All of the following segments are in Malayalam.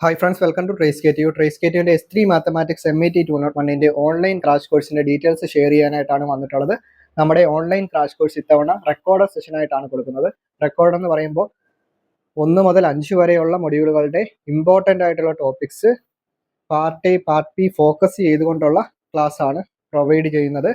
ഹായ് ഫ്രണ്ട്സ്, വെൽക്കം ടു ട്രേസ്കേറ്റീവിൻ്റെ S3 mathematics MET 201 online crash കോഴ്സിൻ്റെ ഡീറ്റെയിൽസ് ഷെയർ ചെയ്യാനായിട്ടാണ് വന്നിട്ടുള്ളത്. നമ്മുടെ ഓൺലൈൻ ക്രാഷ് കോഴ്സ് ഇത്തവണ റെക്കോർഡ് സെഷനായിട്ടാണ് കൊടുക്കുന്നത്. റെക്കോർഡ് എന്ന് പറയുമ്പോൾ 1 മുതൽ 5 വരെയുള്ള മൊഡ്യൂളുകളുടെ ഇമ്പോർട്ടൻ്റ് ആയിട്ടുള്ള topics part A part B focus ചെയ്തുകൊണ്ടുള്ള ക്ലാസ് ആണ് പ്രൊവൈഡ് ചെയ്യുന്നത്.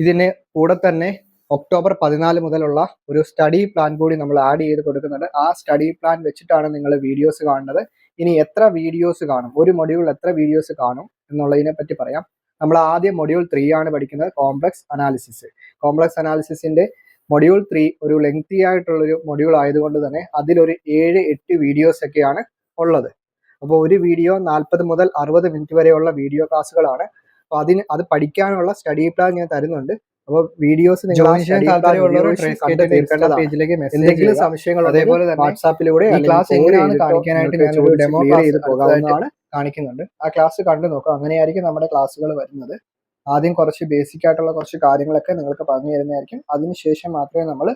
ഇതിന് കൂടെ തന്നെ ഒക്ടോബർ 14 മുതലുള്ള ഒരു സ്റ്റഡി പ്ലാൻ കൂടി നമ്മൾ ആഡ് ചെയ്ത് കൊടുക്കുന്നുണ്ട്. ആ സ്റ്റഡി പ്ലാൻ വെച്ചിട്ടാണ് നിങ്ങൾ വീഡിയോസ് കാണുന്നത്. ഇനി എത്ര വീഡിയോസ് കാണും, ഒരു മൊഡ്യൂൾ എത്ര വീഡിയോസ് കാണും എന്നുള്ളതിനെ പറ്റി പറയാം. നമ്മൾ ആദ്യം മൊഡ്യൂൾ 3 ആണ് പഠിക്കുന്നത്, കോംപ്ലക്സ് അനാലിസിസ്. കോംപ്ലക്സ് അനാലിസിസിന്റെ മൊഡ്യൂൾ 3 ഒരു ലെങ്തി ആയിട്ടുള്ളൊരു മൊഡ്യൂൾ ആയതുകൊണ്ട് തന്നെ അതിലൊരു 7-8 വീഡിയോസ് ഒക്കെയാണ് ഉള്ളത്. അപ്പോൾ ഒരു വീഡിയോ 40 മുതൽ 60 മിനിറ്റ് വരെയുള്ള വീഡിയോ ക്ലാസ്സുകളാണ്. അപ്പോൾ അത് പഠിക്കാനുള്ള സ്റ്റഡി പ്ലാൻ ഞാൻ തരുന്നുണ്ട്. അപ്പോൾ വീഡിയോസ് എന്തെങ്കിലും സംശയങ്ങൾ അതേപോലെ തന്നെ വാട്സാപ്പിലൂടെ ഈ ക്ലാസ് എങ്ങനെയാണ് കാണിക്കാനായിട്ട് ഞാൻ ഒരു ഡെമോ ചെയ്ത് പോകാവുന്നതാണ് കാണിക്കുന്നുണ്ട്. ആ ക്ലാസ് കണ്ടു നോക്കുക. അങ്ങനെയായിരിക്കും നമ്മുടെ ക്ലാസ്സുകൾ വരുന്നത്. ആദ്യം കുറച്ച് ബേസിക് ആയിട്ടുള്ള കുറച്ച് കാര്യങ്ങളൊക്കെ നിങ്ങൾക്ക് പറഞ്ഞു തരുന്നതായിരിക്കും. അതിനുശേഷം മാത്രമേ നമ്മൾ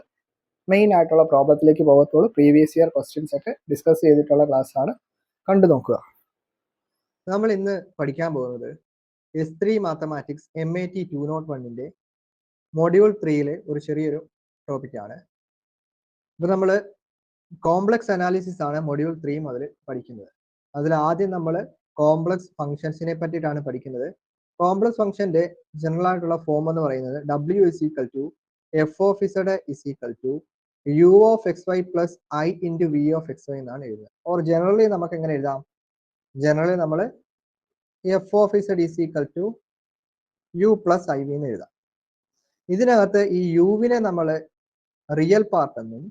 മെയിൻ ആയിട്ടുള്ള പ്രോബ്ലത്തിലേക്ക് പോകത്തുള്ളൂ. പ്രീവിയസ് ഇയർ ക്വസ്റ്റ്യൻസ് ഒക്കെ ഡിസ്കസ് ചെയ്തിട്ടുള്ള ക്ലാസ് ആണ്, കണ്ടു നോക്കുക. നമ്മൾ ഇന്ന് പഠിക്കാൻ പോകുന്നത് S3 മാത്തമാറ്റിക്സ് MET 201 മൊഡ്യൂൾ 3 ഒരു ചെറിയൊരു ടോപ്പിക്കാണ്. ഇപ്പൊ നമ്മൾ കോംപ്ലക്സ് അനാലിസിസ് ആണ് മൊഡ്യൂൾ 3 മുതൽ പഠിക്കുന്നത്. അതിൽ ആദ്യം നമ്മൾ കോംപ്ലക്സ് ഫംഗ്ഷൻസിനെ പറ്റിയിട്ടാണ് പഠിക്കുന്നത്. കോംപ്ലക്സ് ഫംഗ്ഷന്റെ ജനറൽ ആയിട്ടുള്ള ഫോം എന്ന് പറയുന്നത് W = f of z = u of xy plus I into v of xy എന്നാണ് എഴുതുന്നത്. ഓർ ജനറലി നമുക്ക് എങ്ങനെ എഴുതാം? ജനറലി നമ്മൾ f of z = u plus iv എന്ന് എഴുതാം. ഇതിനകത്ത് ഈ യുവിനെ നമ്മൾ റിയൽ പാർട്ട് എന്നും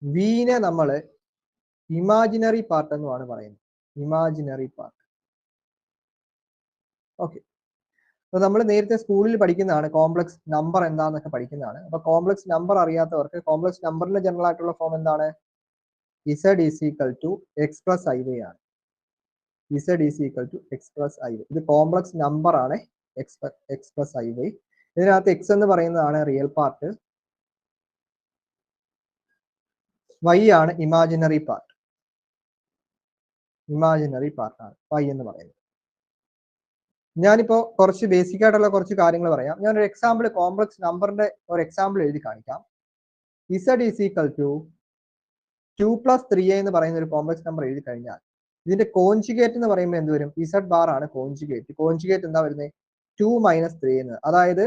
വിനെ നമ്മൾ ഇമാജിനറി പാർട്ട് എന്നുമാണ് പറയുന്നത്. Imaginary part. ഓക്കെ, അപ്പൊ നമ്മൾ നേരത്തെ സ്കൂളിൽ പഠിക്കുന്നതാണ് കോംപ്ലക്സ് നമ്പർ എന്താന്നൊക്കെ പഠിക്കുന്നതാണ്. അപ്പൊ കോംപ്ലക്സ് നമ്പർ അറിയാത്തവർക്ക് കോംപ്ലക്സ് നമ്പറിന്റെ ജനറൽ ആയിട്ടുള്ള ഫോം എന്താണ്? z = x plus iy ആണ്. z = x plus iy. ഇത് കോംപ്ലക്സ് നമ്പർ ആണ്, x plus iy. ഇതിനകത്ത് x എന്ന് പറയുന്നതാണ് റിയൽ പാർട്ട്, y ആണ് ഇമാജിനറി പാർട്ട്. ഇമാജിനറി പാർട്ടാണ് y എന്ന് പറയുന്നത്. ഞാനിപ്പോ കുറച്ച് ബേസിക് ആയിട്ടുള്ള കുറച്ച് കാര്യങ്ങൾ പറയാം. ഞാനൊരു എക്സാമ്പിൾ കോംപ്ലക്സ് നമ്പറിന്റെ ഒരു എക്സാമ്പിൾ എഴുതി കാണിക്കാം. z = 2 + 3a എന്ന് പറയുന്ന ഒരു കോംപ്ലക്സ് നമ്പർ എഴുതി കഴിഞ്ഞാൽ ഇതിന്റെ കോൺജുഗേറ്റ് എന്ന് പറയുമ്പോൾ എന്ത് വരും? z ബാർ ആണ് കോൺജുഗേറ്റ്. കോൺജുഗേറ്റ് എന്താ വരുന്നത്? 2 - 3 എന്ന്. അതായത്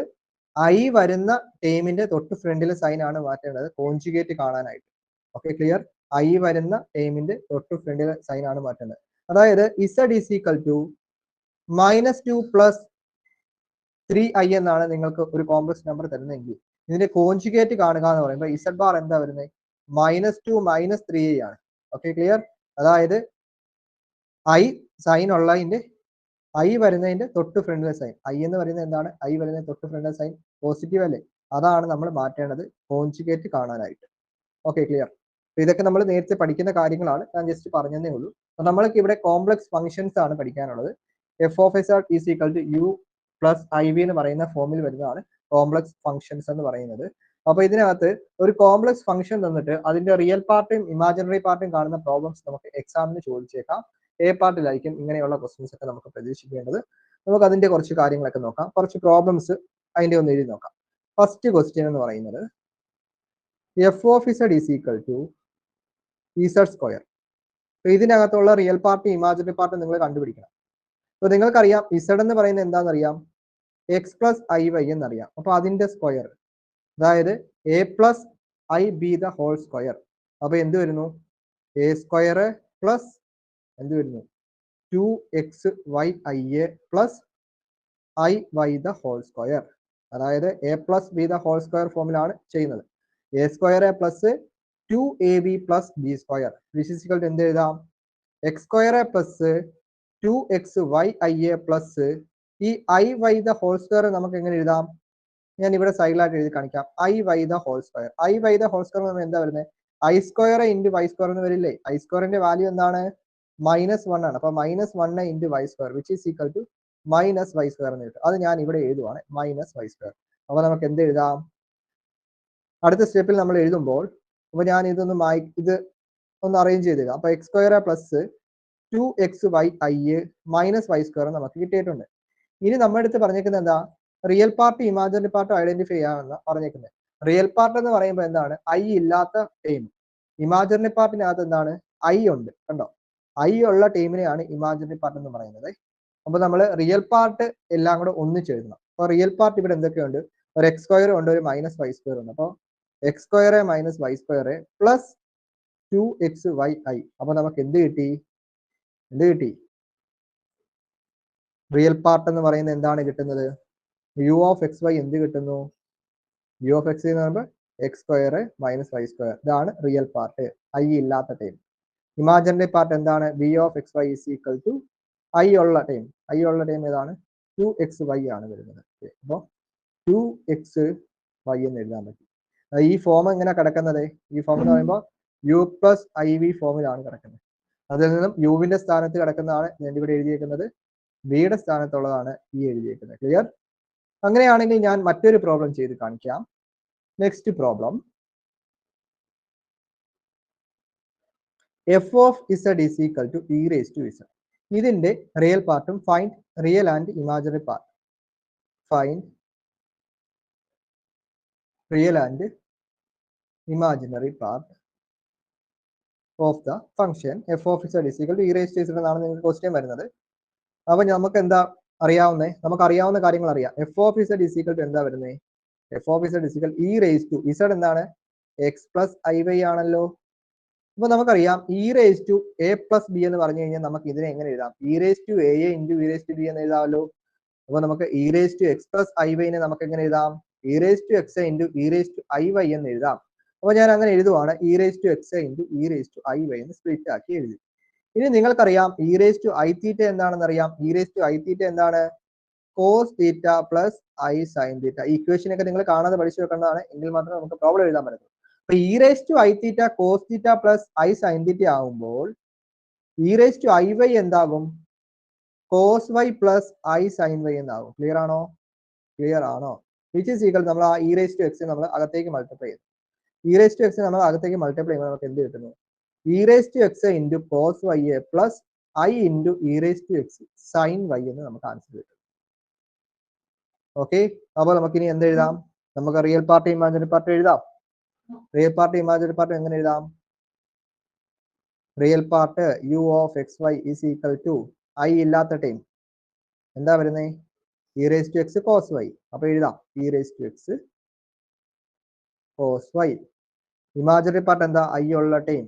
i വരുന്ന ടേമിന്റെ തൊട്ട് ഫ്രണ്ടിലെ സൈൻ ആണ് മാറ്റേണ്ടത് കോൺജുഗേറ്റ് കാണാനായിട്ട്. Okay, clear? i വരുന്ന ടേമിന്റെ തൊട്ട് ഫ്രണ്ടിലെ സൈൻ ആണ് മാറ്റേണ്ടത്. അതായത് z = -2 + 3i എന്നാണ് നിങ്ങൾക്ക് ഒരു കോംപ്ലക്സ് നമ്പർ തരുന്നതെങ്കിൽ ഇതിന്റെ കോൺജുഗേറ്റ് കാണുക എന്ന് പറയുമ്പോൾ z ബാർ എന്താ വരുന്നത്? -2 - 3i ആണ്. Okay, clear? അതായത് i സൈൻ ഉള്ളതിന്റെ i വരുന്നതിന്റെ തൊട്ട് ഫ്രണ്ടിലെ സൈൻ, i എന്ന് പറയുന്നത് എന്താണ്? i വരുന്നതിന്റെ തൊട്ട് ഫ്രണ്ടിലെ സൈൻ പോസിറ്റീവ് അല്ലേ? അതാണ് നമ്മൾ മാറ്റേണ്ടത് കോൺജുഗേറ്റ് കാണാനായിട്ട്. Okay, clear? ഇതൊക്കെ നമ്മൾ നേരത്തെ പഠിക്കുന്ന കാര്യങ്ങളാണ്, ഞാൻ ജസ്റ്റ് പറഞ്ഞതേ ഉള്ളൂ. അപ്പൊ നമ്മൾക്ക് ഇവിടെ കോംപ്ലക്സ് ഫംഗ്ഷൻസ് ആണ് പഠിക്കാനുള്ളത്. f of z = u plus iv എന്ന് പറയുന്ന ഫോമിൽ വരുന്നതാണ് കോംപ്ലക്സ് ഫംഗ്ഷൻസ് എന്ന് പറയുന്നത്. അപ്പൊ ഇതിനകത്ത് ഒരു കോംപ്ലക്സ് ഫംഗ്ഷൻ തന്നിട്ട് അതിന്റെ റിയൽ പാർട്ടും ഇമാജിനറി പാർട്ടും കാണുന്ന പ്രോബ്ലംസ് നമുക്ക് എക്സാമിന് ചോദിച്ചേക്കാം. എ പാർട്ടിലായിരിക്കും ഇങ്ങനെയുള്ള ക്വസ്റ്റ്യൻസ് ഒക്കെ നമുക്ക് പ്രതീക്ഷിക്കേണ്ടത്. നമുക്ക് അതിന്റെ കുറച്ച് കാര്യങ്ങളൊക്കെ നോക്കാം. കുറച്ച് പ്രോബ്ലംസ് അതിന്റെ ഒന്ന് എഴുതി നോക്കാം. ഫസ്റ്റ് ക്വസ്റ്റ്യൻ എന്ന് പറയുന്നത് f of z = z². ഇതിനകത്തുള്ള റിയൽ പാർട്ടും ഇമാജിനറി പാർട്ടും നിങ്ങൾ കണ്ടുപിടിക്കണം. അപ്പൊ നിങ്ങൾക്കറിയാം z എന്ന് പറയുന്നത് എന്താണെന്നറിയാം? x plus iy എന്നറിയാം. അപ്പൊ അതിന്റെ സ്ക്വയർ, അതായത് a plus ib the whole square. അപ്പൊ എന്ത് വരുന്നു? a² plus എന്ത് വരുന്നു? 2xyi plus iy the whole square. അതായത് a plus b the whole square ഫോമിലാണ് ചെയ്യുന്നത്. a² plus 2ab plus b². This is equal to എന്ത് എഴുതാം? x² plus 2xyi plus ഈ iy the whole square നമുക്ക് എങ്ങനെ എഴുതാം? ഞാൻ ഇവിടെ സൈഡിലായിട്ട് എഴുതി കാണിക്കാം. iy the whole square. iy the whole square എന്താ വരുന്നത്? i² × y² എന്ന് വരില്ലേ? i² വാല്യൂ എന്താണ്? -1 ആണ്. അപ്പൊ -1 × y², which is equal to -y² എന്ന് കിട്ടും. അത് ഞാൻ ഇവിടെ എഴുതുവാണ്, -y². അപ്പൊ നമുക്ക് എന്ത് എഴുതാം? അടുത്ത സ്റ്റെപ്പിൽ നമ്മൾ എഴുതുമ്പോൾ, അപ്പൊ ഞാൻ ഇതൊന്ന് ഇത് ഒന്ന് അറേഞ്ച് ചെയ്ത് തരാം. അപ്പൊ x square plus 2xy minus y square നമുക്ക് കിട്ടിയിട്ടുണ്ട്. ഇനി നമ്മുടെ അടുത്ത് പറഞ്ഞേക്കുന്നത് എന്താ? Real part imaginary part identify ചെയ്യാമെന്ന് പറഞ്ഞേക്കുന്നത്. റിയൽ പാർട്ട് എന്ന് പറയുമ്പോൾ എന്താണ്? ഐ ഇല്ലാത്ത ടീം. ഇമാജിനറി പാർട്ടിനകത്ത് എന്താണ്? ഐ ഉണ്ട്. കണ്ടോ? ഐ ഉള്ള ടീമിനെയാണ് ഇമാജിനറി പാർട്ട് എന്ന് പറയുന്നത്. അപ്പൊ നമ്മൾ റിയൽ പാർട്ട് എല്ലാം കൂടെ ഒന്നിച്ച് എഴുതണം. അപ്പൊ റിയൽ പാർട്ട് ഇവിടെ എന്തൊക്കെയുണ്ട്? ഒരു എക്സ് സ്ക്വയർ ഉണ്ട്, ഒരു മൈനസ് വൈ സ്ക്വയർ ഉണ്ട്. അപ്പോൾ x square minus y square plus 2xy. അപ്പൊ നമുക്ക് എന്ത് കിട്ടി? റിയൽ പാർട്ട് എന്ന് പറയുന്നത് എന്താണ് കിട്ടുന്നത്? യു ഓഫ് എക്സ് വൈ എന്ത് കിട്ടുന്നു? യു ഓഫ് എക്സ് എന്ന് പറയുമ്പോൾ x square minus y square. ഇതാണ് റിയൽ പാർട്ട്, ഐ ഇല്ലാത്ത ടൈം. ഇമാജിനറി പാർട്ട് എന്താണ്? B of x y is equal to i ഉള്ള ടൈം. ഐ ഉള്ള ടൈം ഏതാണ്? 2xy ആണ് വരുന്നത്. അപ്പോൾ 2xy എന്ന് എഴുതാൻ പറ്റും. ഈ ഫോം എങ്ങനെ കിടക്കുന്നത്? ഈ ഫോം എന്ന് പറയുമ്പോൾ യു പ്ലസ് ഐ വി ഫോമിലാണ് കിടക്കുന്നത്. അതിൽ നിന്നും യുവിന്റെ സ്ഥാനത്ത് കിടക്കുന്നതാണ് ഞാൻ ഇവിടെ എഴുതിയേക്കുന്നത്, ബിയുടെ സ്ഥാനത്തുള്ളതാണ് ഈ എഴുതിയേക്കുന്നത്. ക്ലിയർ? അങ്ങനെയാണെങ്കിൽ ഞാൻ മറ്റൊരു പ്രോബ്ലം ചെയ്ത് കാണിക്കാം. Next problem, f of Z is equal to e raise to z. ഇതിന്റെ റിയൽ പാർട്ടും find real and imaginary part. Find real and imaginary part of the function f of Z is equal to e raise to z എന്നാണ് നിങ്ങൾക്ക് ക്വസ്റ്റ്യൻ വരുന്നത്. അപ്പൊ നമുക്ക് എന്താ അറിയാവുന്നേ? നമുക്ക് അറിയാവുന്ന കാര്യങ്ങൾ അറിയാം. F of Z is equal to എന്താ വരുന്നത്? F of Z is equal E raise to Z എന്താണ്? എക്സ് പ്ലസ് ഐ വൈ ആണല്ലോ. അപ്പൊ നമുക്കറിയാം E raise to A plus B എന്ന് പറഞ്ഞു കഴിഞ്ഞാൽ നമുക്ക് ഇതിനെ എങ്ങനെ എഴുതാം? E raise to A into E raise to B എന്ന് എഴുതാമല്ലോ. അപ്പൊ നമുക്ക് E raise to X plus I വൈനെ നമുക്ക് എങ്ങനെ എഴുതാം? E raise to X into E raise to I Y എന്ന് എഴുതാം. അപ്പൊ ഞാൻ അങ്ങനെ എഴുതുവാണ്, E raise to X into E raise to I Y എന്ന് സ്പ്ലിറ്റ് ആക്കി എഴുതി. ഇനി നിങ്ങൾക്കറിയാം E raise to I theta എന്താണെന്ന് അറിയാം. E raise to I theta എന്താണ്? Cos theta plus I sine theta. ഈ ഇക്വേഷൻ ഒക്കെ നിങ്ങൾ കാണാതെ പഠിച്ചു വെക്കേണ്ടതാണ്, എങ്കിൽ മാത്രമേ നമുക്ക് പ്രോബ്ലം എഴുതാൻ പറ്റൂ. അപ്പൊ E raise to I theta cos theta plus I sine theta ആകുമ്പോൾ E raise to I Y എന്താകും? Cos Y plus I sine Y എന്നാകും. ക്ലിയർ ആണോ? ക്ലിയർ ആണോ? വിച്ച് ഈസ് ഈക്വൽ, നമ്മൾ ആ ഇ റേസ് ടു എക്സ് നമ്മൾ അകത്തേക്ക് മൾട്ടിപ്ലൈ ചെയ്തു. ഇ റേസ് ടു എക്സ് നമ്മൾ അകത്തേക്ക് മൾട്ടിപ്ലൈ ചെയ്യുമ്പോൾ നമുക്ക് എന്ത് കിട്ടുന്നു? E raise to X into cos y a plus i into E raise to x sine y എന്ന് നമുക്ക് ആൻസർ കിട്ടും. ഓക്കെ, അപ്പോൾ നമുക്ക് ഇനി എന്ത് എഴുതാം? നമുക്ക് റിയൽ പാർട്ട് ഇമാജിനറി പാർട്ട് എഴുതാം. റിയൽ പാർട്ട് ഇമാജിനറി പാർട്ട് എങ്ങനെ എഴുതാം? Real part u of x y is equal to i ഇല്ലാത്ത ടൈം എന്താ വരുന്നത്? E raise to x cos y. അപ്പൊ എഴുതാം E raise to x cos y. Imaginary part എന്താ? ഐ ഉള്ള ടൈം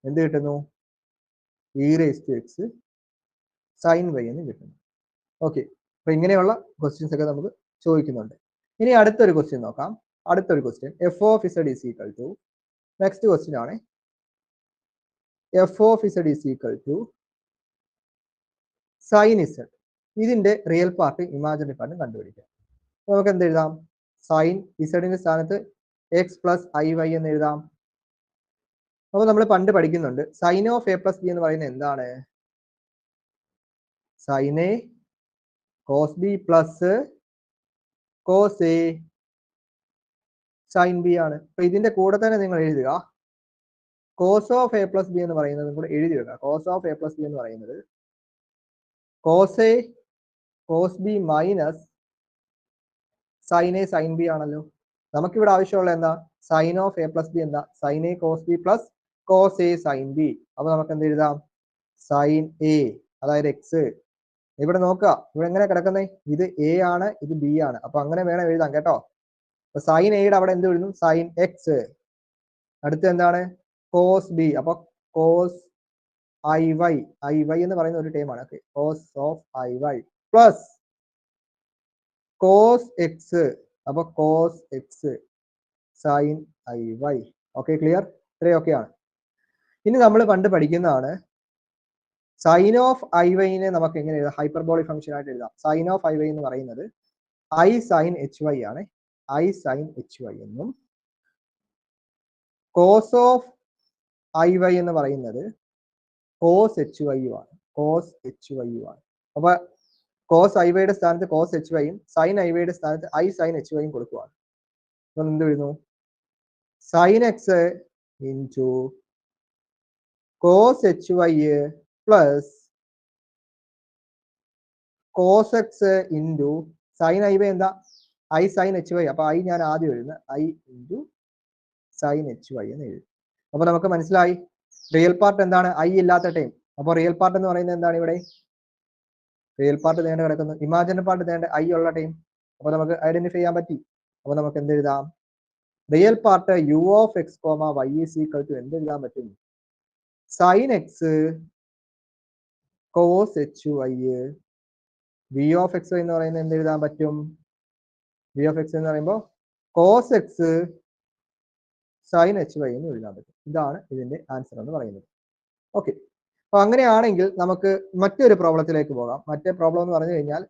എന്ത് കിട്ടുന്നു? E raise to x sine y എന്ന് കിട്ടുന്നു. ഓക്കെ, അപ്പൊ ഇങ്ങനെയുള്ള ക്വസ്റ്റ്യൻസ് ഒക്കെ നമുക്ക് ചോദിക്കുന്നുണ്ട്. ഇനി അടുത്തൊരു ക്വസ്റ്റ്യൻ നോക്കാം. അടുത്തൊരു question, F of Z is equal to, next question ആണ് F of Z is equal to sine Z. ഇതിന്റെ റിയൽ പാർട്ട് ഇമാജിനറി പാർട്ടും കണ്ടുപിടിക്കാം. നമുക്ക് എന്ത് എഴുതാം? സൈൻ ഇസഡിന്റെ സ്ഥാനത്ത് എക്സ് പ്ലസ് ഐ വൈ എന്ന് എഴുതാം. അപ്പൊ നമ്മൾ പണ്ട് പഠിക്കുന്നുണ്ട്, sine of A plus B എന്ന് പറയുന്നത് എന്താണ്? Sine A cos B plus cos A sine B ആണ്. അപ്പൊ ഇതിന്റെ കൂടെ തന്നെ നിങ്ങൾ എഴുതുക cos of A plus B എന്ന് പറയുന്നത് കൂടെ എഴുതി വെക്കുക. Cos of A plus B എന്ന് പറയുന്നത് cos A cos B minus sine A sine B ആണല്ലോ. നമുക്കിവിടെ ആവശ്യമുള്ള എന്താ? Sine of A plus B എന്താ? Sine A cos B plus cos A sine b. അപ്പൊ നമുക്ക് എന്ത് എഴുതാം? സൈൻ എ അതായത് എക്സ്. ഇവിടെ നോക്കുക, ഇവിടെ എങ്ങനെ കിടക്കുന്നത്? ഇത് എ ആണ്, ഇത് ബി ആണ്. അപ്പൊ അങ്ങനെ വേണം എഴുതാം കേട്ടോ. അപ്പൊ സൈൻ എയുടെ അവിടെ എന്ത് എഴുതും? Sine X. അടുത്ത് എന്താണ്? Cos B. അപ്പൊ cos I Y. I Y എന്ന് പറയുന്ന ഒരു ടൈം ആണ്. Cos of I Y plus cos X. അപ്പൊ cos X sine I Y. Okay, clear? ഇത്രയും ഓക്കെ ആണ്. ഇനി നമ്മൾ പണ്ട് പഠിക്കുന്നതാണ്, സൈൻ ഓഫ് ഐ വൈനെ നമുക്ക് എങ്ങനെ എഴുതാം? ഹൈപ്പർബോളിക് ഫംഗ്ഷൻ ആയിട്ട് എഴുതാം. സൈൻ ഓഫ് ഐ വൈ എന്ന് പറയുന്നത് ഐ സൈൻ എച്ച് വൈ ആണ്. ഐ സൈൻ എച്ച് വൈ എന്നും കോസ് ഓഫ് ഐ വൈ എന്ന് പറയുന്നത് കോസ് എച്ച് വൈ ആണ്. കോസ് എച്ച് വൈ ആണ്. അപ്പൊ കോസ് ഐ വൈയുടെ സ്ഥാനത്ത് കോസ് എച്ച് വൈയും സൈൻ ഐ വൈയുടെ സ്ഥാനത്ത് ഐ സൈൻ എച്ച് വൈയും കൊടുക്കുവാണ്. അപ്പൊ എന്ത് വരുന്നു? Sine x into cos h y plus cos x into sine I y എന്താ ഐ സൈൻ എച്ച് വൈ. അപ്പൊ ഐ ഞാൻ ആദ്യം എഴുതുന്നത് i into sine h y എന്ന് എഴുതും. അപ്പൊ നമുക്ക് മനസ്സിലായി റിയൽ പാർട്ട് എന്താണ് ഐ ഇല്ലാത്ത ടൈം. അപ്പൊ റിയൽ പാർട്ട് എന്ന് പറയുന്നത് എന്താണ് ഇവിടെ റിയൽ പാർട്ട് നേണ്ട കിടക്കുന്നു, ഇമാജിനറി പാർട്ട് നേണ്ട ഐ ഉള്ള ടൈം. അപ്പൊ നമുക്ക് ഐഡന്റിഫൈ ചെയ്യാൻ പറ്റി. അപ്പൊ നമുക്ക് എന്ത് എഴുതാം real part u of x comma y is equal to എന്ത് എഴുതാൻ പറ്റും sine x cos h y v of x എന്ന് പറയുന്നത് എന്ത് എഴുതാൻ പറ്റും വി ഓഫ് എക്സ് എന്ന് പറയുമ്പോൾ cos X sine h y എന്ന് എഴുതാൻ പറ്റും. ഇതാണ് ഇതിന്റെ ആൻസർ എന്ന് പറയുന്നത്. ഓക്കെ, അപ്പൊ അങ്ങനെയാണെങ്കിൽ നമുക്ക് മറ്റൊരു പ്രോബ്ലത്തിലേക്ക് പോകാം. മറ്റേ പ്രോബ്ലം എന്ന് പറഞ്ഞു കഴിഞ്ഞാൽ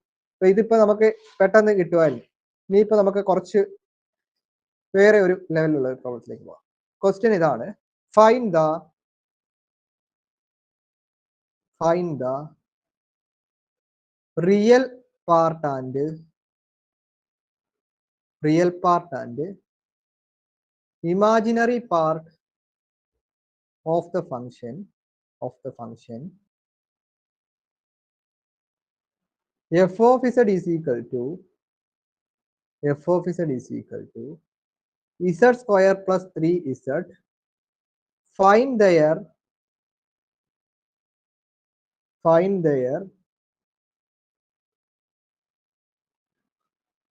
ഇതിപ്പോ നമുക്ക് പെട്ടെന്ന് കിട്ടുമായിരുന്നു. ഇനിയിപ്പോ നമുക്ക് കുറച്ച് വേറെ ഒരു ലെവലിലുള്ള ഒരു പ്രോബ്ലത്തിലേക്ക് പോകാം. ക്വസ്റ്റ്യൻ ഇതാണ്, find the real part and imaginary part of the function f of z is equal to z square plus 3z. Find their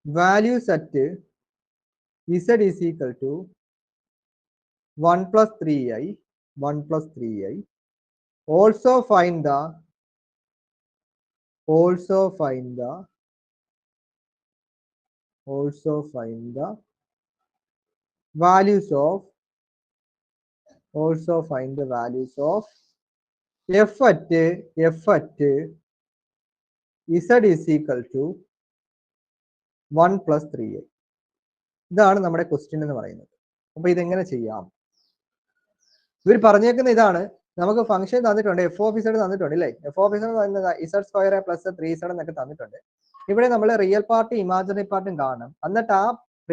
values at z is equal to 1 plus 3i. Also find the values of f at z is equal to 1 plus 3i. ഇതാണ് നമ്മുടെ ക്വസ്റ്റ്യൻ എന്ന് പറയുന്നത്. അപ്പൊ ഇതെങ്ങനെ ചെയ്യാം? ഇവർ പറഞ്ഞേക്കുന്ന ഇതാണ്, നമുക്ക് ഫംഗ്ഷൻ തന്നിട്ടുണ്ട്, എഫ് ഓഫ് ഇസഡ് തന്നിട്ടുണ്ട് അല്ലേ. F of Z Z square plus 3z എന്നൊക്കെ തന്നിട്ടുണ്ട്. ഇവിടെ നമ്മൾ റിയൽ പാർട്ടും ഇമാജിനറി പാർട്ടും കാണണം. എന്നിട്ട് ആ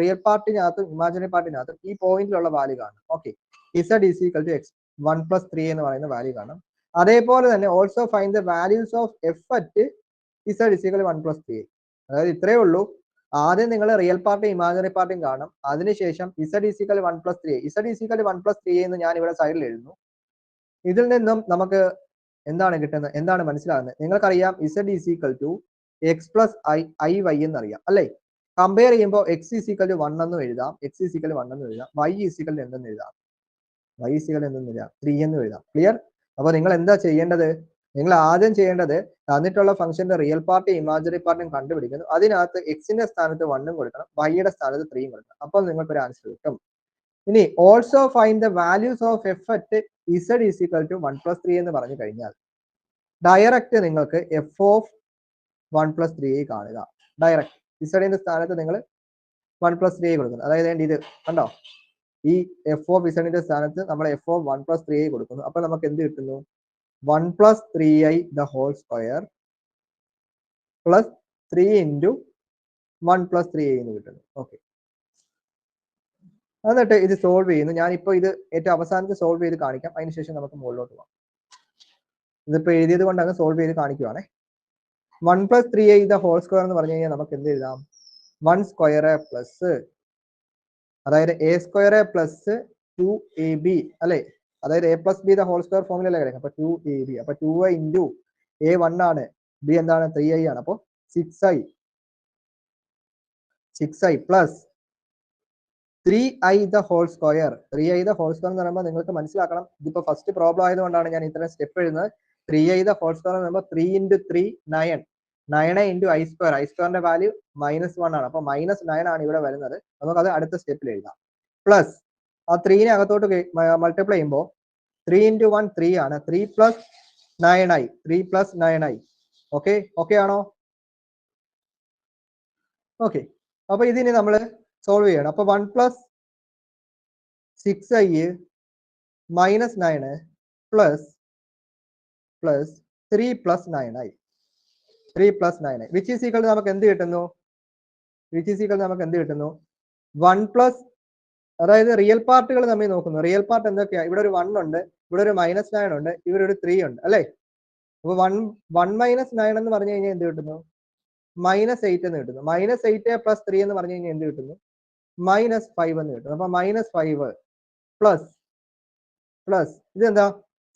റിയൽ പാർട്ടിനകത്തും ഇമാജിനറി പാർട്ടിനകത്തും ഈ പോയിന്റിലുള്ള വാല്യൂ കാണണം. Okay, z is equal to x 1 plus 3 എന്ന് പറയുന്ന വാല്യൂ കാണണം. അതേപോലെ തന്നെ also find the values of f at z is equal 1 plus 3. അതായത് ഇത്രയേ ഉള്ളൂ. ആദ്യം നിങ്ങൾ റിയൽ പാർട്ടും ഇമാജിനറി പാർട്ടും കാണും. അതിനുശേഷം Z is equal 1 plus 3 Z is equal 1 plus 3 എന്ന് ഞാൻ ഇവിടെ സൈഡിൽ എഴുതുന്നു. ഇതിൽ നിന്നും നമുക്ക് എന്താണ് കിട്ടുന്നത്, എന്താണ് മനസ്സിലാകുന്നത്? നിങ്ങൾക്കറിയാം z is equal to X plus I y എന്നറിയാം അല്ലേ. കമ്പയർ ചെയ്യുമ്പോൾ എക്സ് ഈസ് ഈക്വൽ ടു 1 എന്നും എഴുതാം, എക്സ് ഈസ് ഈക്വൽ 1 എന്നും എഴുതാം, വൈ ഈസ് ഈക്വൽ എന്തെന്ന് എഴുതാം, 3 എന്നും എഴുതാം. ക്ലിയർ? അപ്പൊ നിങ്ങൾ എന്താ ചെയ്യേണ്ടത്? നിങ്ങൾ ആദ്യം ചെയ്യേണ്ടത് തന്നിട്ടുള്ള ഫംഗ്ഷന്റെ റിയൽ പാർട്ടും ഇമാജിനറി പാർട്ടും കണ്ടുപിടിക്കുന്നു. അതിനകത്ത് എക്സിന്റെ സ്ഥാനത്ത് 1 കൊടുക്കണം, വൈയുടെ സ്ഥാനത്ത് 3 കൊടുക്കണം. അപ്പോൾ നിങ്ങൾക്ക് ഒരു ആൻസർ കിട്ടും. ഇനി also find the values of f at z is equal to 1 plus 3 എന്ന് പറഞ്ഞു കഴിഞ്ഞാൽ ഡയറക്റ്റ് നിങ്ങൾക്ക് എഫ് ഓഫ് 1 plus 3 കാണുക. ഡയറക്റ്റ് ഇസഡിന്റെ സ്ഥാനത്ത് നിങ്ങൾ 1 plus 3 കൊടുക്കുന്നു. അതായത് ഇത് കണ്ടോ, ഈ എഫ് ഓഫ് ഇസഡിന്റെ സ്ഥാനത്ത് നമ്മൾ എഫ് ഓഫ് 1 plus 3 കൊടുക്കുന്നു. അപ്പൊ നമുക്ക് എന്ത് കിട്ടുന്നു? 1 plus 3i the whole square plus 3 into 1 plus 3i എന്ന് കിട്ടുന്നു. ഓക്കെ, എന്നിട്ട് ഇത് സോൾവ് ചെയ്യുന്നു. ഞാനിപ്പോ ഇത് ഏറ്റവും അവസാനത്തെ സോൾവ് ചെയ്ത് കാണിക്കാം, അതിനുശേഷം നമുക്ക് മുകളിലോട്ട് പോകാം. ഇതിപ്പോ എഴുതിയത് കൊണ്ട് അങ്ങ് സോൾവ് ചെയ്ത് കാണിക്കുവാണേ. 1 plus 3i the whole square എന്ന് പറഞ്ഞു കഴിഞ്ഞാൽ നമുക്ക് എന്ത് എഴുതാം? 1 square പ്ലസ്, അതായത് എ സ്ക്വയർ പ്ലസ് 2ab അല്ലെ, അതായത് A plus B the whole square ഫോമിലല്ലേ കിടക്കും. അപ്പൊ 2ab, അപ്പൊ 2i ഇൻറ്റു എ 1 ആണ്, ബി എന്താണ് 3i ആണ്. അപ്പൊ 6i plus 3i the whole square. 3i the whole square എന്ന് പറയുമ്പോൾ നിങ്ങൾക്ക് മനസ്സിലാക്കണം, ഇതിപ്പോ ഫസ്റ്റ് പ്രോബ്ലം ആയതുകൊണ്ടാണ് ഞാൻ ഇത്രയും സ്റ്റെപ്പ് എഴുതുന്നത്. 3i ദ ഹോൾ സ്ക്വയർ എന്ന് പറയുമ്പോൾ 3 into 3 9, 9 into i square, i സ്ക്വയറിന്റെ വാല്യൂ -1 ആണ്. അപ്പൊ -9 ആണ് ഇവിടെ വരുന്നത്. നമുക്ക് അത് അടുത്ത സ്റ്റെപ്പിൽ എഴുതാം. പ്ലസ് ആ 3നെ അകത്തോട്ട് മൾട്ടിപ്ലൈ ചെയ്യുമ്പോൾ 3 into 1 3 ആണ്, 3 plus 9i. ഓക്കെ ആണോ? ഓക്കെ, അപ്പൊ ഇതിന് നമ്മൾ സോൾവ് ചെയ്യണം. അപ്പൊ 1 plus 6i minus 9 plus 3 plus 9i which is equal to നമുക്ക് എന്ത് കിട്ടുന്നു? 1 plus, അതായത് റിയൽ പാർട്ടുകൾ നമ്മൾ നോക്കുന്നു. റിയൽ പാർട്ട് എന്തൊക്കെയാ? ഇവിടെ ഒരു 1 ഉണ്ട്, ഇവിടെ ഒരു -9 ഉണ്ട്, ഇവിടെ ഒരു 3 ഉണ്ട് അല്ലേ? അപ്പൊ 1 - 9 എന്ന് പറഞ്ഞു കഴിഞ്ഞാൽ എന്ത് കിട്ടുന്നു? -8 എന്ന് കിട്ടുന്നു. -8 + 3 എന്ന് പറഞ്ഞു കഴിഞ്ഞാൽ എന്ത് കിട്ടുന്നു? -5 എന്ന് കിട്ടുന്നു. അപ്പൊ -5 പ്ലസ് ഇതെന്താ?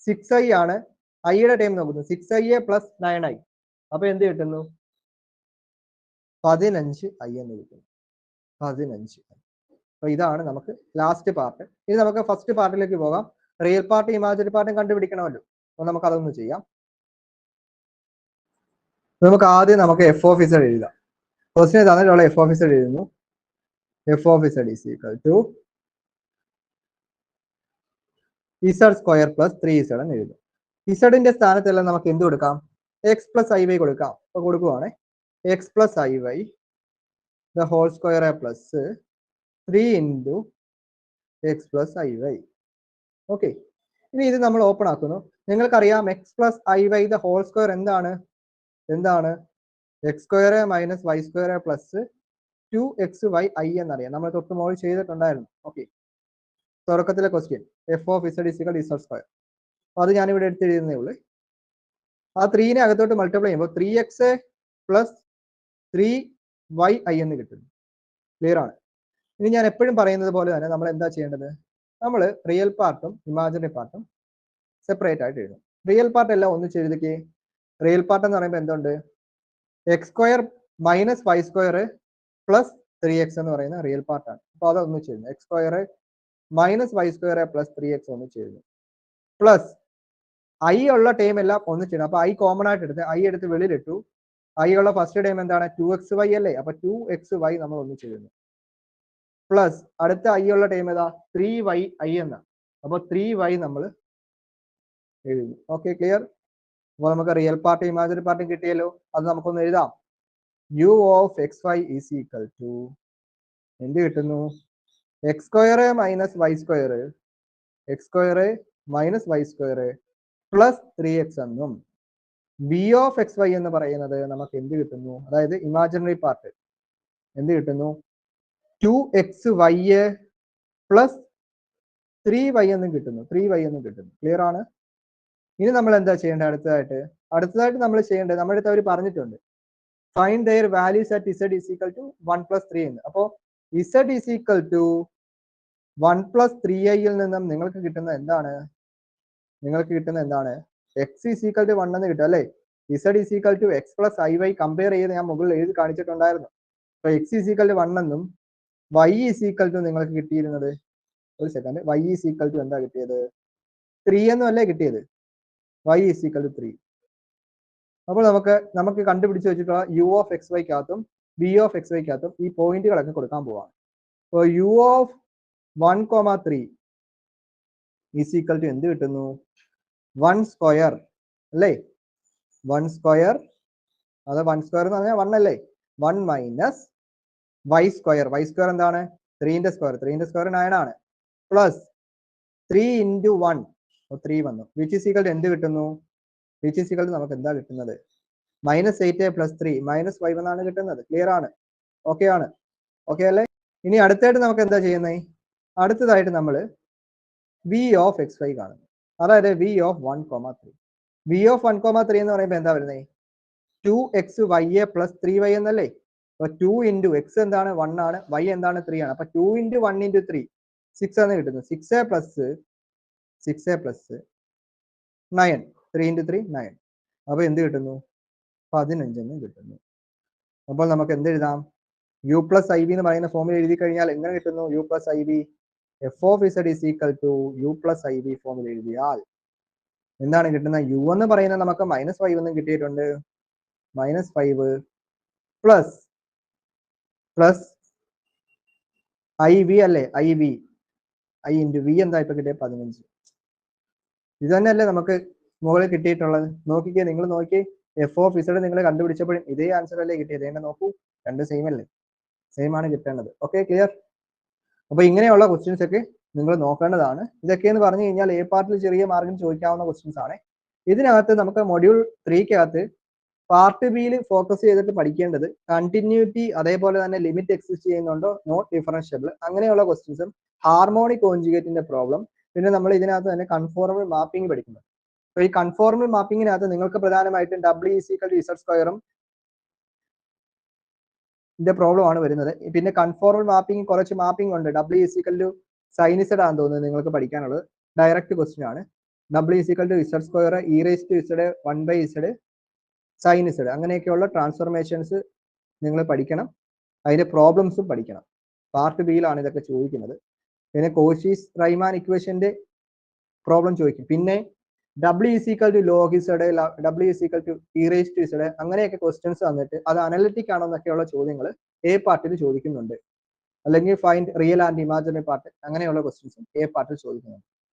6i ആണ്. ഐയുടെ ടൈം നോക്കുന്നു. 6i + 9i. അപ്പൊ എന്ത് കിട്ടുന്നു? 15i എന്ന് കിട്ടുന്നു. 15. അപ്പൊ ഇതാണ് നമുക്ക് ലാസ്റ്റ് പാർട്ട്. ഇനി നമുക്ക് ഫസ്റ്റ് പാർട്ടിലേക്ക് പോകാം. റിയൽ പാർട്ടും ഇമാജിനറി പാർട്ടും കണ്ടുപിടിക്കണമല്ലോ. അപ്പൊ നമുക്ക് അതൊന്ന് ചെയ്യാം. നമുക്ക് ആദ്യം നമുക്ക് എഫ് ഓഫ് ഇസഡ് എഴുതാം. ക്വസ്റ്റ്യൻ തന്നിട്ടുള്ള എഫ് ഓഫ് ഇസഡ് എഴുതുന്നു. F of Z is equal to z square plus 3z എന്ന് എഴുതും. ഇസഡിന്റെ സ്ഥാനത്തെല്ലാം നമുക്ക് എന്ത് കൊടുക്കാം? എക്സ് പ്ലസ് ഐ വൈ കൊടുക്കാം. അപ്പൊ കൊടുക്കുവാണ് x plus I y the whole square plus 3 into x plus I Y. Okay, ഇനി ഇത് നമ്മൾ ഓപ്പൺ ആക്കുന്നു. നിങ്ങൾക്കറിയാം x plus I y the whole square എന്താണ്? X square minus y square plus 2xy എന്നറിയാം. നമ്മൾ തൊട്ട് മുകളിൽ ചെയ്തിട്ടുണ്ടായിരുന്നു. ഓക്കെ, തുടക്കത്തിലെ question F of z equal z square. അപ്പൊ അത് ഞാനിവിടെ എടുത്ത് എഴുതുന്നേ ഉള്ളൂ. ആ 3നെ അകത്തോട്ട് മൾട്ടിപ്ലൈ ചെയ്യുമ്പോൾ 3x + 3y എന്ന് കിട്ടുന്നു. ക്ലിയർ ആണ്? ഇനി ഞാൻ എപ്പോഴും പറയുന്നത് പോലെ തന്നെ നമ്മൾ എന്താ ചെയ്യേണ്ടത്? നമ്മൾ റിയൽ പാർട്ടും ഇമാജിനറി പാർട്ടും സെപ്പറേറ്റ് ആയിട്ട് എഴുതും. റിയൽ പാർട്ട് എല്ലാം ഒന്നിച്ച് എഴുതിക്കേ. റിയൽ പാർട്ട് എന്ന് പറയുമ്പോൾ എന്തുണ്ട്? X square minus y square plus 3x എന്ന് പറയുന്ന റിയൽ പാർട്ടാണ്. അപ്പൊ അത് ഒന്നിച്ച് എഴുതുന്നു. X square minus y square plus 3x ഒന്നിച്ച് എഴുതുന്നു. പ്ലസ് ഐ ഉള്ള ടൈം എല്ലാം ഒന്നിച്ചിടും. അപ്പൊ ഐ കോമൺ ആയിട്ട് എടുത്ത് ഐ എടുത്ത് വെളിയിലിട്ടു. ഐ ഉള്ള ഫസ്റ്റ് ടൈം എന്താണ്? 2xy അല്ലേ? അപ്പൊ 2xy നമ്മൾ ഒന്നിച്ചെഴുതുന്നു. പ്ലസ് അടുത്ത ഐ ഉള്ള ടൈം ഏതാ? 3y എന്നാണ്. അപ്പൊ 3y നമ്മൾ എഴുതുന്നു. Okay, clear? അപ്പൊ നമുക്ക് റിയൽ പാർട്ടും ഇമാജിനറി പാർട്ടും കിട്ടിയല്ലോ. അത് നമുക്കൊന്ന് എഴുതാം. u of xy is equal to എന്ത് കിട്ടുന്നു? X square minus y square x square minus y square plus 3x എന്നും ബി ഓഫ് എക്സ് വൈ എന്ന് പറയുന്നത് നമുക്ക് എന്ത് കിട്ടുന്നു? അതായത് ഇമാജിനറി പാർട്ട് എന്ത് കിട്ടുന്നു? 2xy പ്ലസ് 3y എന്നും കിട്ടുന്നു. 3y എന്നും കിട്ടുന്നു. ക്ലിയർ ആണ്? ഇനി നമ്മൾ എന്താ ചെയ്യേണ്ടത്? അടുത്തതായിട്ട് നമ്മൾ ചെയ്യേണ്ടത്, നമ്മുടെ അടുത്ത് അവർ പറഞ്ഞിട്ടുണ്ട് find their values at z is equal to 1 + 3 എന്ന്. അപ്പോൾ z is equal to 1 + 3i നിന്നും നിങ്ങൾക്ക് കിട്ടുന്ന എന്താണ്? x ഈസ് ഈക്വൽ ടു 1 എന്ന് കിട്ടും അല്ലേ? z is equal to x plus iy compare ചെയ്ത് ഞാൻ മുകളിൽ എഴുതി കാണിച്ചിട്ടുണ്ടായിരുന്നു. അപ്പൊ x ഈസ് ഈക്വൽ ടു 1 എന്നും y ഈസ് ഈക്വൽ ടു നിങ്ങൾക്ക് കിട്ടിയിരുന്നത്, ഒരു second, y is equal to എന്താ കിട്ടിയത്? 3 എന്നും അല്ലേ കിട്ടിയത്? y is equal to 3. അപ്പോൾ നമുക്ക് കണ്ടുപിടിച്ച് വെച്ചിട്ടുള്ള u ഓഫ് എക്സ് വൈക്കകത്തും v ഓഫ് എക്സ് വൈക്കകത്തും ഈ പോയിന്റുകളൊക്കെ കൊടുക്കാൻ പോവാണ്. അപ്പോൾ u of 1,3 is equal to എന്ത് കിട്ടുന്നു? 1 സ്ക്വയർ അല്ലേ? 1 സ്ക്വയർ, അത് 1 സ്ക്വയർ എന്ന് പറഞ്ഞാൽ 1 അല്ലേ? 1 minus y square. Y square എന്താണ്? 3ന്റെ സ്ക്വയർ. 3ന്റെ സ്ക്വയർ 9 ആണ്. പ്ലസ് 3 ഇൻറ്റു 1, 3 വന്നു. വിച്ച് ഈസ് ഈക്വൽ ടു എന്ത് കിട്ടുന്നു? വിച്ച് ഈസ് ഈക്വൽ ടു നമുക്ക് എന്താ കിട്ടുന്നത്? -8 + 3 -5 എന്നാണ് കിട്ടുന്നത്. ക്ലിയർ ആണ്? ഓക്കെ ആണ്? ഓക്കെ അല്ലേ? ഇനി അടുത്തായിട്ട് നമുക്ക് എന്താ ചെയ്യുന്നത്? അടുത്തതായിട്ട് നമ്മൾ v ഓഫ് എക്സ് വൈ കാണുന്നു. അതായത് v ഓഫ് 1,3. v ഓഫ് 1,3 എന്ന് പറയുമ്പോൾ എന്താ വരുന്നത്? 2xy പ്ലസ് 3y എന്നല്ലേ? അപ്പൊ 2 ഇൻറ്റു എക്സ് എന്താണ്? 1 ആണ്. y എന്താണ്? 3 ആണ്. അപ്പൊ 2 ഇൻറ്റു 1 ഇൻറ്റു 3 6 എന്ന് കിട്ടുന്നു. 6 പ്ലസ് 9, 3 ഇൻറ്റു 3 9. അപ്പൊ എന്ത് കിട്ടുന്നു? 15 എന്ന് കിട്ടുന്നു. അപ്പോൾ നമുക്ക് എന്ത് എഴുതാം? u പ്ലസ് ഐ വി എന്ന് പറയുന്ന ഫോമിൽ എഴുതി കഴിഞ്ഞാൽ എങ്ങനെ കിട്ടുന്നു? u plus i v f of Z is equal to u plus i v ഫോമിൽ എഴുതിയാൽ എന്താണ് കിട്ടുന്നത്? u എന്ന് പറയുന്നത് നമുക്ക് -5 എന്നും കിട്ടിയിട്ടുണ്ട്. -5 പ്ലസ് ഐ വി അല്ലേ? ഐ ഇൻറ്റു വി എന്താ ഇപ്പൊ കിട്ടിയത്? 15. ഇത് തന്നെയല്ലേ നമുക്ക് മുകളിൽ കിട്ടിയിട്ടുള്ളത്? നോക്കിക്കേ, നിങ്ങൾ നോക്കി, എഫ് ഓഫ് ഇസഡ് നിങ്ങൾ കണ്ടുപിടിച്ചപ്പോഴും ഇതേ ആൻസർ അല്ലേ കിട്ടിയത്? എന്നെ നോക്കൂ, രണ്ട് സെയിം അല്ലേ? സെയിം ആണ് കിട്ടേണ്ടത്. Okay, clear? അപ്പൊ ഇങ്ങനെയുള്ള ക്വസ്റ്റ്യൻസ് ഒക്കെ നിങ്ങൾ നോക്കേണ്ടതാണ്. ഇതൊക്കെ എന്ന് പറഞ്ഞു കഴിഞ്ഞാൽ എ പാർട്ടിൽ ചെറിയ മാർക്കിന് ചോദിക്കാവുന്ന ക്വസ്റ്റ്യൻസ് ആണ്. ഇതിനകത്ത് നമുക്ക് മൊഡ്യൂൾ 3-കകത്ത് പാർട്ട് ബിയിൽ ഫോക്കസ് ചെയ്തിട്ട് പഠിക്കേണ്ടത് കണ്ടിന്യൂറ്റി, അതേപോലെ തന്നെ ലിമിറ്റ് എക്സിസ്റ്റ് ചെയ്യുന്നുണ്ടോ, നോട്ട് ഡിഫറൻഷ്യബിൾ, അങ്ങനെയുള്ള ക്വസ്റ്റ്യൻസും ഹാർമോണിക് കോൺജുഗേറ്റിന്റെ പ്രോബ്ലം, പിന്നെ നമ്മൾ ഇതിനകത്ത് തന്നെ കൺഫോർമൽ മാപ്പിംഗ് പഠിക്കുന്നത്. അപ്പൊ ഈ കൺഫോർമൽ മാപ്പിങ്ങിനകത്ത് നിങ്ങൾക്ക് പ്രധാനമായിട്ടും W=Z² പ്രോബ്ലം ആണ് വരുന്നത്. പിന്നെ കൺഫോർമൽ മാപ്പിംഗ് കുറച്ച് മാപ്പിംഗ് ഉണ്ട്. W=sin Z ആണെന്ന് തോന്നുന്നത് നിങ്ങൾക്ക് പഠിക്കാനുള്ളത്. ഡയറക്റ്റ് ക്വസ്റ്റ്യൻ ആണ്. W=Z² e⁻Z 1/Z sin Z അങ്ങനെയൊക്കെയുള്ള ട്രാൻസ്ഫോർമേഷൻസ് നിങ്ങൾ പഠിക്കണം. അതിന്റെ പ്രോബ്ലംസും പഠിക്കണം. പാർട്ട് ബിയിലാണ് ഇതൊക്കെ ചോദിക്കുന്നത്. പിന്നെ കോഷീസ് റൈമാൻ ഇക്വേഷന്റെ പ്രോബ്ലം ചോദിക്കും. പിന്നെ W=log Z, W=e⁻Z അങ്ങനെയൊക്കെ ക്വസ്റ്റ്യൻസ് വന്നിട്ട് അത് അനലിറ്റിക് ആണോ എന്നൊക്കെയുള്ള ചോദ്യങ്ങൾ എ പാർട്ടിൽ ചോദിക്കുന്നുണ്ട്. അല്ലെങ്കിൽ find real and imaginary part അങ്ങനെയുള്ള ക്വസ്റ്റ്യൻസും എ പാർട്ടിൽ ചോദിക്കുന്നുണ്ട്.